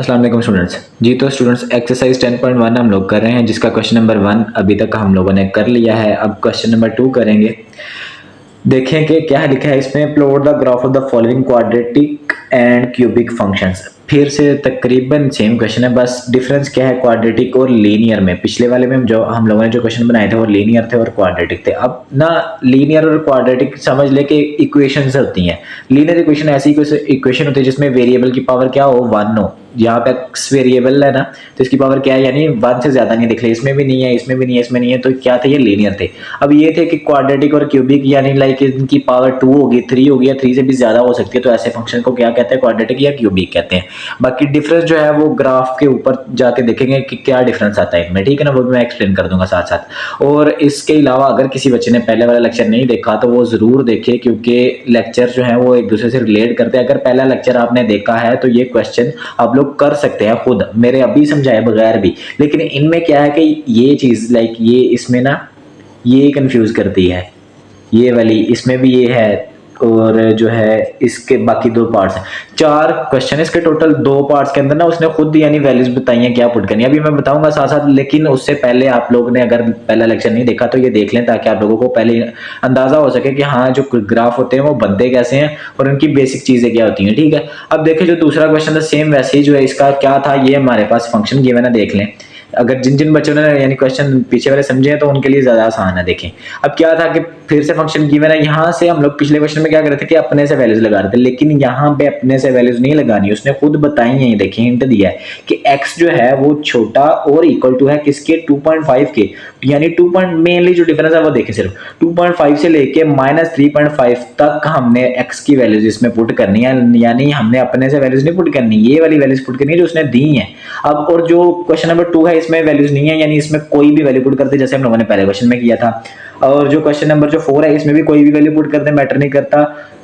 अस्सलाम वालेकुम स्टूडेंट्स जी। तो स्टूडेंट्स एक्सरसाइज 10.1 हम लोग कर रहे हैं, जिसका क्वेश्चन नंबर 1 अभी तक हम लोगों ने कर लिया है। अब क्वेश्चन नंबर 2 करेंगे। देखें कि क्या लिखा है इसमें। Plot the graph of the following quadratic and cubic functions. फिर से तकरीबन सेम क्वेश्चन है, बस डिफरेंस क्या है क्वाड्रेटिक और लीनियर में। पिछले वाले में हम लोगों ने जो क्वेश्चन बनाए थे वो लीनियर थे और क्वाड्रेटिक थे। अब ना लीनियर और क्वाड्रेटिक समझ ले कि इक्वेशंस होती हैं। लीनियर इक्वेशन ऐसी इक्वेशन होती है जिसमें वेरिएबल की पावर क्या हो, 1 हो। यहाँ पे एक्स वेरिएबल है ना, तो इसकी पावर क्या है, यानी 1 से ज्यादा नहीं। देख ले, इसमें भी नहीं है, इसमें भी नहीं है, इसमें नहीं है, तो क्या थे, ये लीनियर थे। अब ये थे कि क्वाड्रेटिक और क्यूबिक, यानी लाइक इनकी पावर 2 होगी, 3 होगी या 3 से भी ज्यादा हो सकती है। तो ऐसे फंक्शन को क्या कहते हैं, क्वाड्रेटिक या क्यूबिक कहते हैं। बाकी डिफरेंस जो है वो ग्राफ के ऊपर जाके देखेंगे कि क्या डिफरेंस आता है इनमें, ठीक है ना, वो भी मैं एक्सप्लेन कर दूंगा साथ साथ। और इसके अलावा अगर किसी बच्चे ने पहले वाला लेक्चर नहीं देखा तो वो जरूर देखे, क्योंकि लेक्चर जो है वो एक दूसरे से रिलेट करते हैं। अगर पहला लेक्चर आपने देखा है तो ये क्वेश्चन आप लोग कर सकते हैं खुद, मेरे अभी समझाए बगैर भी। लेकिन इनमें क्या है कि ये चीज लाइक ये इसमें ना ये कंफ्यूज करती है, ये वाली इसमें भी ये है। और जो है इसके बाकी 2 पार्ट्स हैं। 4 क्वेश्चन इसके टोटल, 2 पार्ट्स के अंदर ना उसने खुद यानी वैल्यूज बताई हैं क्या पुट करनी है, अभी मैं बताऊंगा साथ साथ। लेकिन उससे पहले आप लोग ने अगर पहला लेक्चर नहीं देखा तो ये देख लें, ताकि आप लोगों को पहले अंदाजा हो सके कि हाँ जो ग्राफ होते हैं वो बनते कैसे हैं और उनकी बेसिक चीजें क्या होती हैं, ठीक है। अब देखिए जो दूसरा क्वेश्चन था सेम वैसे ही जो है, इसका क्या था, ये हमारे पास फंक्शन गिवन है, देख लें। अगर जिन जिन बच्चों ने यानी क्वेश्चन पीछे वाले समझे हैं तो उनके लिए ज्यादा आसान है। देखें अब क्या था कि फिर से फंक्शन गिवन है। यहाँ से हम लोग पिछले क्वेश्चन में क्या कर रहे थे कि अपने से वैल्यूज लगा रहे थे, लेकिन यहाँ पे अपने से वैल्यूज नहीं लगानी, उसने खुद बताई है। देखिए हिंट दिया है कि x जो है वो छोटा और इक्वल टू है किसके, 2.5 के। यानी 2 मेनली जो डिफरेंस है वो देखें, सिर्फ 2.5 से लेके -3.5 तक हमने x की वैल्यूज इसमें पुट करनी है। यानी हमने अपने से वैल्यूज नहीं पुट करनी, ये वाली वैल्यूज पुट करनी है जो उसने दी है। अब और जो क्वेश्चन नंबर 2 है इसमें वैल्यूज नहीं है, यानी इसमें कोई भी वैल्यू पुट करते जैसे हम लोगों ने पहले क्वेश्चन में किया था। और जो क्वेश्चन नंबर जो 4 है इसमें भी कोई भी वैल्यू पुट करते मैटर नहीं करता,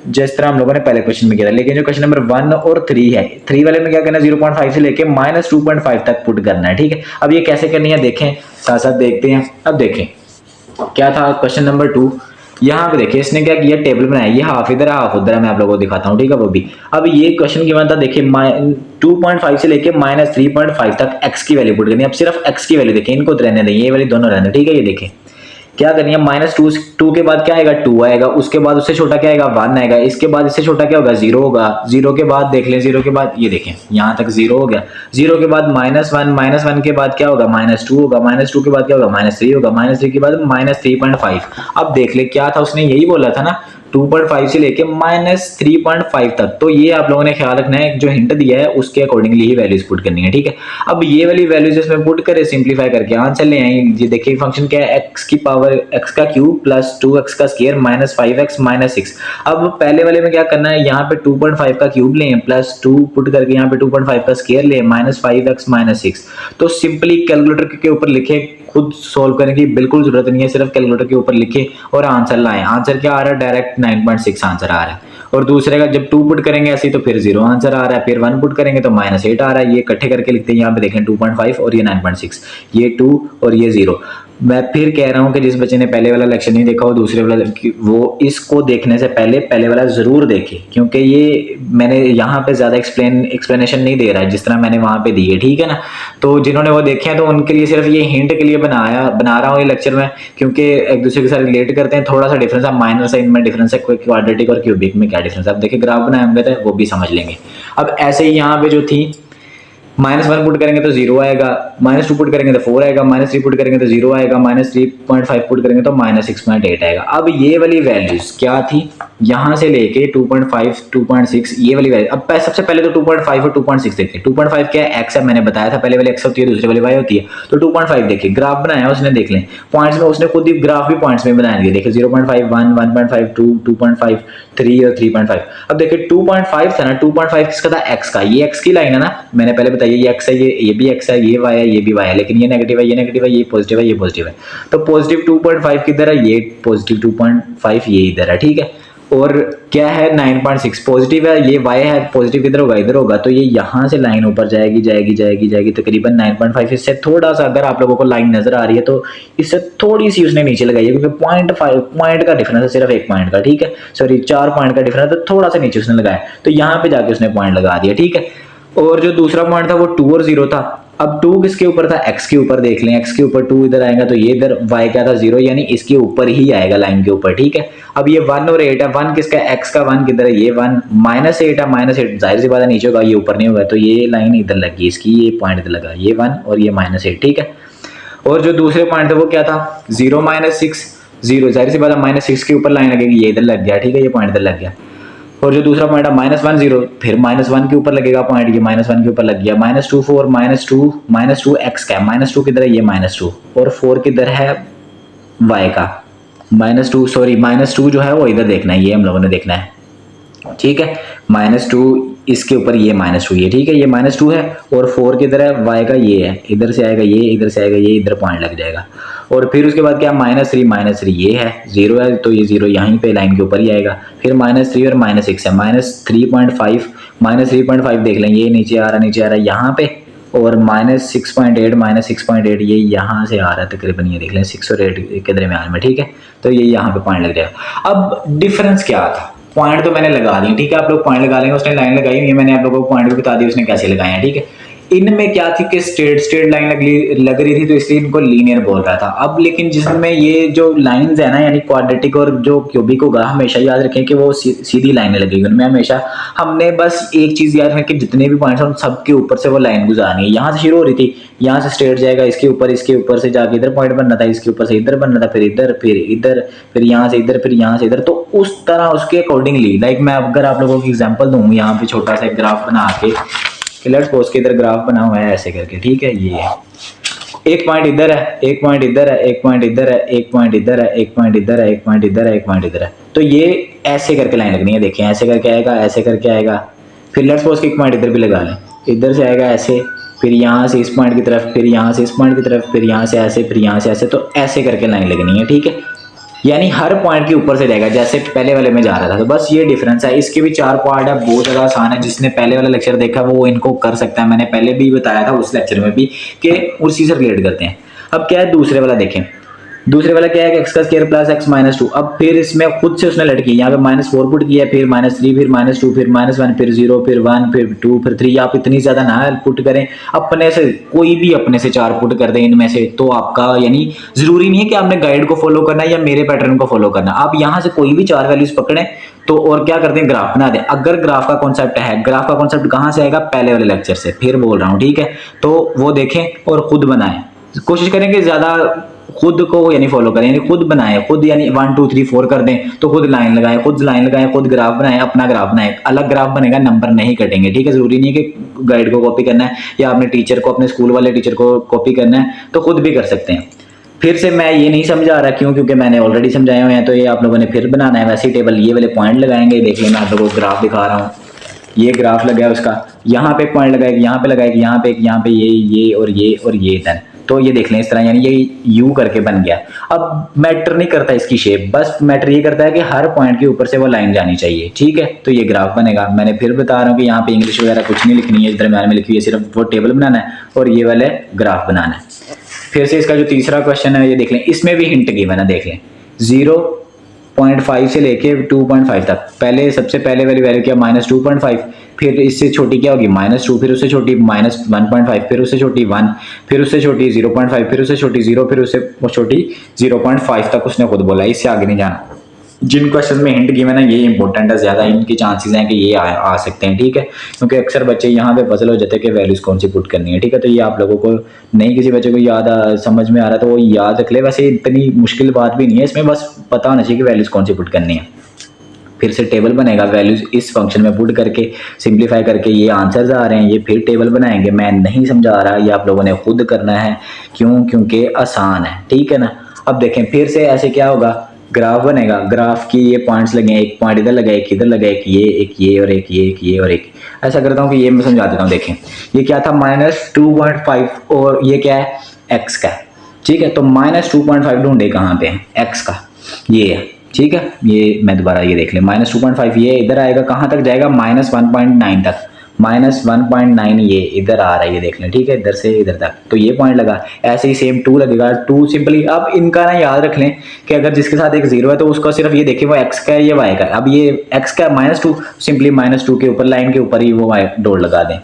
जिस तरह हम लोगों ने पहले क्वेश्चन में किया था। लेकिन जो क्वेश्चन नंबर 1 और 3 है, 3 वाले में क्या करना है, 0.5 से लेके -2.5 तक पुट करना है, ठीक है। अब ये कैसे करनी है देखें, साथ साथ देखते हैं। अब देखें क्या था क्वेश्चन नंबर 2। यहाँ पे देखिए इसने क्या किया, टेबल बनाया, ये हाफ इधर हाफ उधर है, मैं आप लोगों को दिखाता हूँ, ठीक है वो भी। अब ये क्वेश्चन गिवन था, देखिए 2.5 से लेके -3.5 तक x की वैल्यू पुट करनी है। अब सिर्फ x की वैल्यू देखें, इनको रहने दें, ये वाली दोनों रहने, ठीक है। ये देखें क्या करनी है, -2 के बाद क्या आएगा, 2 आएगा, उसके बाद उससे छोटा क्या आएगा, 1 आएगा, इसके बाद इससे छोटा क्या होगा, 0 होगा। 0 के बाद देख लें, 0 के बाद ये देखें यहाँ तक 0 हो गया। 0 के बाद -1 के बाद क्या होगा, -2 होगा, -2 के बाद क्या होगा, -3 होगा, -3 के बाद -3.5। अब देख ले क्या था, उसने यही बोला था ना 2.5 से लेके -3.5 तक। तो ये आप लोगों ने ख्याल रखना है, जो हिंट दिया है उसके अकॉर्डिंगली ही वैल्यूज पुट करनी है, ठीक है। अब ये वाली वैल्यूज इसमें पुट करें, सिंपलीफाई करके आंसर ले आए। ये देखिए फंक्शन क्या है, x की पावर x का क्यूब प्लस 2x का स्क्वायर -5x -6। अब पहले वाले में क्या करना है, यहाँ पे 2.5 का क्यूब लें प्लस 2 पुट करके यहाँ पे 2.5 का स्क्वायर लें -5x -6। तो सिंपली कैलकुलेटर के ऊपर लिखे, खुद सोल्व करने की बिल्कुल जरूरत नहीं है, सिर्फ कैलकुलेटर के ऊपर लिखे और आंसर लाएं। आंसर क्या आ रहा है, डायरेक्ट 9.6 आंसर आ रहा है। और दूसरे का जब 2 पुट करेंगे ऐसे तो फिर 0 आंसर आ रहा है, फिर 1 पुट करेंगे तो -8 आ रहा है। ये इकट्ठे करके लिखते हैं, यहाँ पे देखें 2.5 और ये 9.6, ये 2 और ये 0। मैं फिर कह रहा हूं कि जिस बच्चे ने पहले वाला लेक्चर नहीं देखा हो, दूसरे वाला वो इसको देखने से पहले पहले वाला जरूर देखे, क्योंकि ये मैंने यहाँ पे ज्यादा एक्सप्लेनेशन नहीं दे रहा है जिस तरह मैंने वहां पे दी है, ठीक है ना। तो जिन्होंने वो देखे हैं तो उनके लिए सिर्फ ये हिंट के लिए बना रहा हूँ ये लेक्चर में, क्योंकि एक दूसरे के साथ रिलेट करते हैं। थोड़ा सा डिफरेंस है, माइनर साइन में डिफरेंस है, क्वाड्रेटिक और क्यूबिक में क्या डिफरेंस है। अब देखिए ग्राफ बनाए होंगे तो वो भी समझ लेंगे। अब ऐसे ही यहाँ पे जो थी, -1 पुट करेंगे तो 0 आएगा, -2 पुट करेंगे तो 4 आएगा, -3 पुट करेंगे तो 0 आएगा, -3.5 पुट करेंगे तो -6.8 आएगा। अब ये वाली वैल्यूज क्या थी, यहाँ से लेके 2.5 2.6 ये वाली वैल्यू। अब सबसे पहले तो 2.5 और 2.6 देखते हैं। 2.5 क्या है, x है, मैंने बताया था, पहले वाली x होती है, दूसरे वाली y होती है। तो 2.5 देखिए ग्राफ बनाया उसने, देख लें पॉइंट्स में, उसने खुद ही ग्राफ भी पॉइंट्स में बना दिया। देखिए 0.5 1 1.5 2 2.5 3 और 3.5। अब देखिए 2.5 था ना, 2.5 किसका था, x का। ये x की लाइन है ना, मैंने पहले बताया ये x है, ये भी x है, ये y है, ये भी y है, लेकिन ये नेगेटिव है, ये नेगेटिव है, ये पॉजिटिव है, ये पॉजिटिव है। तो पॉजिटिव 2.5 किधर है, ये पॉजिटिव 2.5 ये इधर है, ठीक है। और क्या है 9.6 पॉजिटिव है, ये y है, पॉजिटिव किधर होगा, इधर होगा। तो ये यहाँ से लाइन ऊपर जाएगी जाएगी जाएगी जाएगी तकरीबन 9.5। इससे थोड़ा सा अगर आप लोगों को लाइन नजर आ रही है तो इससे थोड़ी सी उसने नीचे लगाई है, क्योंकि 0.5 पॉइंट का डिफरेंस है, सिर्फ 1 पॉइंट का, ठीक है। सॉरी 4 पॉइंट का डिफरेंस है, तो थोड़ा सा नीचे उसने लगाया, तो यहाँ पे जाके उसने पॉइंट लगा दिया, ठीक है। और जो दूसरा पॉइंट था वो 2 और 0 था। अब 2 किसके ऊपर था, x के ऊपर। देख लें x के ऊपर 2 इधर आएगा तो ये इधर y क्या था 0, यानी इसके ऊपर ही आएगा लाइन के ऊपर, ठीक है। अब ये 1 और 8 है, 1 किसका है, x का 1 किधर है, ये 1 -8 है, -8 जाहिर सी बात है नीचे होगा, ये ऊपर नहीं होगा, तो ये लाइन इधर लगी इसकी, ये पॉइंट इधर लगा, ये 1 और ये -8, ठीक है। और जो दूसरे पॉइंट थे वो क्या था, 0 -6, 0 जाहिर सी बात है -6 के ऊपर लाइन लगेगी, ये इधर लग गया, ठीक है, ये पॉइंट इधर लग गया। और जो दूसरा पॉइंट है -1 0, फिर -1 के ऊपर लगेगा पॉइंट, ये -1 के ऊपर लग गया। -2 4, -2 x का, -2 किधर है, ये -2, और 4 किधर है y का, -2 सॉरी -2 जो है वो इधर देखना है, ये हम लोगों ने देखना है, ठीक है। -2 इसके ऊपर, ये -2 ये, ठीक है, ये -2 है, और 4 किधर है, y का ये है, इधर से आएगा ये, इधर से आएगा ये, इधर पॉइंट लग जाएगा। और फिर उसके बाद क्या, -3 ये है, 0 है तो ये 0 यहीं पे लाइन के ऊपर ही आएगा। फिर -3 और -6 है, -3.5, -3.5 देख लें, ये नीचे आ रहा है यहाँ पे, और -6.8 ये यहाँ से आ रहा है तकरीबन, ये देख लें 6 और 8 के दरमियान में, ठीक है, तो ये यहाँ पे पॉइंट लग जाएगा। अब डिफरेंस क्या था, पॉइंट तो मैंने लगा दिए, ठीक है, आप लोग पॉइंट लगा लेंगे, उसने लाइन लगाई हुई है, मैंने आप लोगों को पॉइंट भी बता दिया उसने कैसे लगाए हैं, ठीक है। इनमें क्या थी कि स्ट्रेट लाइन लग रही थी, तो इसलिए इनको लीनियर बोल रहा था। अब लेकिन जिसमें ये जो लाइंस है ना, यानी क्वाड्रेटिक और जो क्यूबिक होगा, हमेशा याद रखें कि वो सीधी लाइनें लगेगी उनमें हमेशा। हमने बस एक चीज याद रखें कि जितने भी पॉइंट्स हैं उन सबके ऊपर से वो लाइन गुजारनी है। यहाँ से शुरू हो रही थी, यहाँ से स्ट्रेट जाएगा, इसके ऊपर से जाके इधर पॉइंट बनना था, इसके ऊपर से इधर बनना था, फिर इधर, फिर यहाँ से इधर, फिर यहाँ से इधर, तो उस तरह उसके अकॉर्डिंगली, लाइक मैं अगर आप लोगों को एग्जांपल दूँ, यहाँ पे छोटा सा ग्राफ बना के, लेट्स सपोज के इधर ग्राफ बना हुआ है ऐसे करके, ठीक है, ये है, एक पॉइंट इधर है, एक पॉइंट इधर है, एक पॉइंट इधर है, एक पॉइंट इधर है, एक पॉइंट इधर है, एक पॉइंट इधर है, एक पॉइंट इधर है, तो ये ऐसे करके लाइन लगनी है, देखें ऐसे करके आएगा, ऐसे करके आएगा। फिर लेट्स सपोज एक पॉइंट इधर भी लगा लें, इधर से आएगा ऐसे, फिर यहाँ से इस पॉइंट की तरफ, फिर यहाँ से इस पॉइंट की तरफ, फिर यहाँ से ऐसे, फिर यहाँ से ऐसे, तो ऐसे करके लाइन लगनी है, ठीक है। यानी हर पॉइंट के ऊपर से जाएगा जैसे पहले वाले में जा रहा था, तो बस ये डिफरेंस है। इसके भी 4 पार्ट है, बहुत ज़्यादा आसान है, जिसने पहले वाला लेक्चर देखा वो इनको कर सकता है, मैंने पहले भी बताया था उस लेक्चर में भी कि उसी से रिलेट करते हैं। अब क्या है दूसरे वाला देखें, दूसरे वाला क्या है कि x का स्क्वायर प्लस x -2। अब फिर इसमें खुद से उसने लड़की यहाँ पे -4 पुट किया, फिर -3, फिर -2, फिर -1, फिर 0, फिर 1, फिर 2, फिर 3। आप इतनी ज्यादा ना पुट करें, अपने से कोई भी अपने से 4 पुट कर दें इनमें से, तो आपका यानी जरूरी नहीं है कि आपने गाइड को फॉलो करना है या मेरे पैटर्न को फॉलो करना, आप यहाँ से कोई भी 4 वैल्यूज पकड़ें तो और क्या करते हैं, ग्राफ बना दें। अगर ग्राफ का कॉन्सेप्ट है, ग्राफ का कॉन्सेप्ट कहाँ से आएगा, पहले वाले लेक्चर से, फिर बोल रहा हूँ, ठीक है, तो वो देखें और खुद बनाएं, कोशिश करें कि ज्यादा खुद को यानी फॉलो करें, यानी खुद बनाएं, खुद यानी 1 2 3 4 कर दें, तो खुद लाइन लगाएं, खुद ग्राफ बनाएं, अपना ग्राफ बनाएं, अलग ग्राफ बनेगा, नंबर नहीं कटेंगे, ठीक है। जरूरी नहीं है कि गाइड को कॉपी करना है या अपने टीचर को, अपने स्कूल वाले टीचर को कॉपी करना है, तो खुद भी कर सकते हैं। फिर से मैं ये नहीं समझा रहा, क्यों, क्योंकि मैंने ऑलरेडी समझाए हुए हैं, तो ये आप लोगों ने फिर बनाना है। वैसे टेबल ये वाले पॉइंट लगाएंगे, देख लेना, आप लोगों को ग्राफ दिखा रहा हूँ, ये ग्राफ लगा है उसका, यहाँ पे एक पॉइंट लगाएगा, यहाँ पे लगाएगा, यहाँ पे एक, यहाँ पे ये और ये देन, तो ये देख लें इस तरह, यानी ये यू करके बन गया। अब मैटर नहीं करता इसकी शेप, बस मैटर ये करता है कि हर पॉइंट के ऊपर से वो लाइन जानी चाहिए, ठीक है, तो ये ग्राफ बनेगा। मैंने फिर बता रहा हूँ कि यहाँ पे इंग्लिश वगैरह कुछ नहीं लिखनी है, दरम्यान में लिखी हुई है, सिर्फ वो टेबल बनाना है और ये वाले ग्राफ बनाना है। फिर से इसका जो तीसरा क्वेश्चन है ये देख लें, इसमें भी हिंट गिवन है, देख लें 0.5 से लेके 2.5 तक। पहले सबसे पहले वाली वैल्यू क्या, -2.5, फिर इससे छोटी क्या होगी -2, फिर उससे छोटी -1.5, फिर उससे छोटी 1, फिर उससे छोटी 0.5, फिर उससे छोटी 0, फिर उससे छोटी 0.5 तक उसने खुद बोला, इससे आगे नहीं जाना। जिन क्वेश्चन में हिंट गिवन है ये इंपॉर्टेंट है, ज्यादा इनके चांसेस हैं कि ये आ सकते हैं, ठीक है, क्योंकि अक्सर बच्चे यहाँ पे पजल हो जाते हैं कि वैल्यूज कौन सी पुट करनी है, ठीक है। तो ये आप लोगों को नहीं, किसी बच्चे को याद समझ में आ रहा है तो वो याद रख ले, वैसे इतनी मुश्किल बात भी नहीं है इसमें, बस पता होना चाहिए कि वैल्यूज कौन सी पुट करनी है। फिर से टेबल बनेगा, वैल्यूज इस फंक्शन में पुट करके सिंप्लीफाई करके ये आंसर्स आ रहे हैं, ये फिर टेबल बनाएंगे। मैं नहीं समझा रहा, ये आप लोगों ने खुद करना है, क्यों, क्योंकि आसान है, ठीक है ना। अब देखें फिर से ऐसे क्या होगा, ग्राफ बनेगा, ग्राफ की ये पॉइंट्स लगे, एक पॉइंट इधर लगा, एक इधर लगा, एक ये और एक ये और एक। ऐसा करता हूँ कि ये मैं समझा देता हूँ। देखें ये क्या था, -2.5 और ये क्या है, x का, ठीक है। तो -2.5 ढूंढे कहाँ पे है, x का, ये है, ठीक है। ये मैं दोबारा ये देख लें, -2.5 ये इधर आएगा, कहाँ तक जाएगा, -1.9 तक, -1.9 ये इधर आ रहा है, ये देख लें, ठीक है, इधर से इधर तक, तो ये पॉइंट लगा। ऐसे ही सेम 2 लगेगा, 2 सिंपली। अब इनका ना याद रख लें कि अगर जिसके साथ एक 0 है तो उसका सिर्फ ये देखिए वो x का है, ये y का है। अब ये x का -2, सिंपली -2 के ऊपर लाइन के ऊपर ही वो डॉट लगा दें।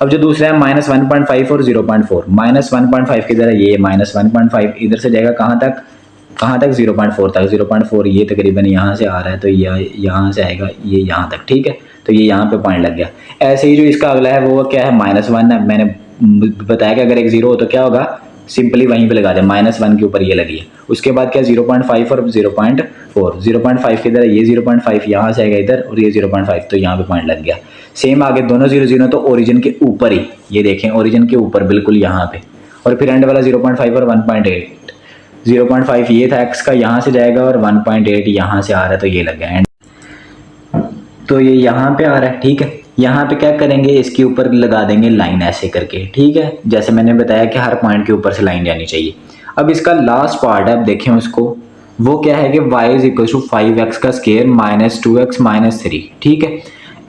अब जो दूसरा है -1.5 और 0.4, -1.5 की जरा ये -1.5 इधर से जाएगा कहाँ तक 0.4 तक, 0.4 ये तकरीबन यहाँ से आ रहा है तो ये यहाँ से आएगा ये यहाँ तक, ठीक है। तो ये यहाँ पे पॉइंट लग गया। ऐसे ही जो इसका अगला है वो क्या है -1 है। मैंने बताया कि अगर एक 0 हो तो क्या होगा, सिंपली वहीं पे लगा दे, -1 के ऊपर ये लगी है। उसके बाद क्या 0.5 और 0.4, 0.5 की इधर ये 0.5 यहाँ से आएगा इधर और ये 0.5 तो यहाँ पे पॉइंट लग गया। सेम आगे दोनों 0 0 तो ओरिजिन के ऊपर ही, ये देखें ओरिजिन के ऊपर बिल्कुल यहाँ पे। और फिर एंड वाला 0.5 और 1.8, 0.5 ये था x का, यहाँ से जाएगा और 1.8 यहाँ से आ रहा है तो ये लग गया एंड। तो ये यहाँ पे आ रहा है, ठीक है। यहाँ पे क्या करेंगे, इसके ऊपर लगा देंगे लाइन ऐसे करके, ठीक है। जैसे मैंने बताया कि हर पॉइंट के ऊपर से लाइन जानी चाहिए। अब इसका लास्ट पार्ट है, अब देखें उसको, वो क्या है कि y = 5x का स्क्वायर -2x -3, ठीक है।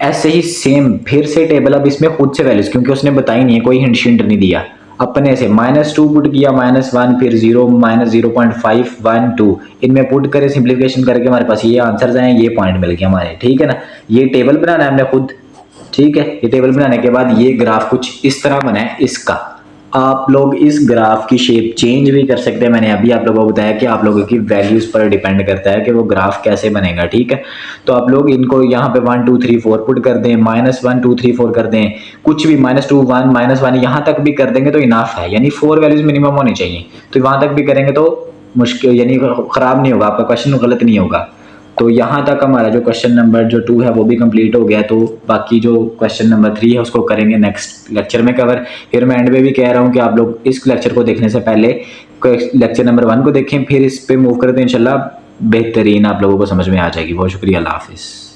ऐसे ही सेम फिर से टेबल, अब इसमें खुद से वैल्यूज, क्योंकि उसने बताई नहीं है, कोई हिंट शिंट नहीं दिया, अपने से -2 पुट किया, -1 फिर 0 -0.5 1 2, इनमें पुट करें सिंप्लीफिकेशन करके हमारे पास ये आंसर्स आए, ये पॉइंट मिल गया हमारे, ठीक है ना। ये टेबल बनाना है हमने खुद, ठीक है। ये टेबल बनाने के बाद ये ग्राफ कुछ इस तरह बना है इसका। आप लोग इस ग्राफ की शेप चेंज भी कर सकते हैं। मैंने अभी आप लोगों को बताया कि आप लोगों की वैल्यूज पर डिपेंड करता है कि वो ग्राफ कैसे बनेगा, ठीक है। तो आप लोग इनको यहाँ पे 1 2 3 4 पुट कर दें, -1 2 3 4 कर दें, कुछ भी -2 1 -1 यहाँ तक भी कर देंगे तो इनाफ है, यानी 4 वैल्यूज मिनिमम होनी चाहिए। तो वहाँ तक भी करेंगे तो मुश्किल, यानी ख़राब नहीं होगा, आपका क्वेश्चन गलत नहीं होगा। तो यहाँ तक हमारा जो क्वेश्चन नंबर जो 2 है वो भी कंप्लीट हो गया। तो बाकी जो क्वेश्चन नंबर 3 है उसको करेंगे नेक्स्ट लेक्चर में कवर। फिर मैं एंड में भी कह रहा हूँ कि आप लोग इस लेक्चर को देखने से पहले लेक्चर नंबर 1 को देखें, फिर इस पे मूव करते हैं, इंशाल्लाह बेहतरीन आप लोगों को समझ में आ जाएगी। बहुत शुक्रिया, अल्लाह हाफिज़।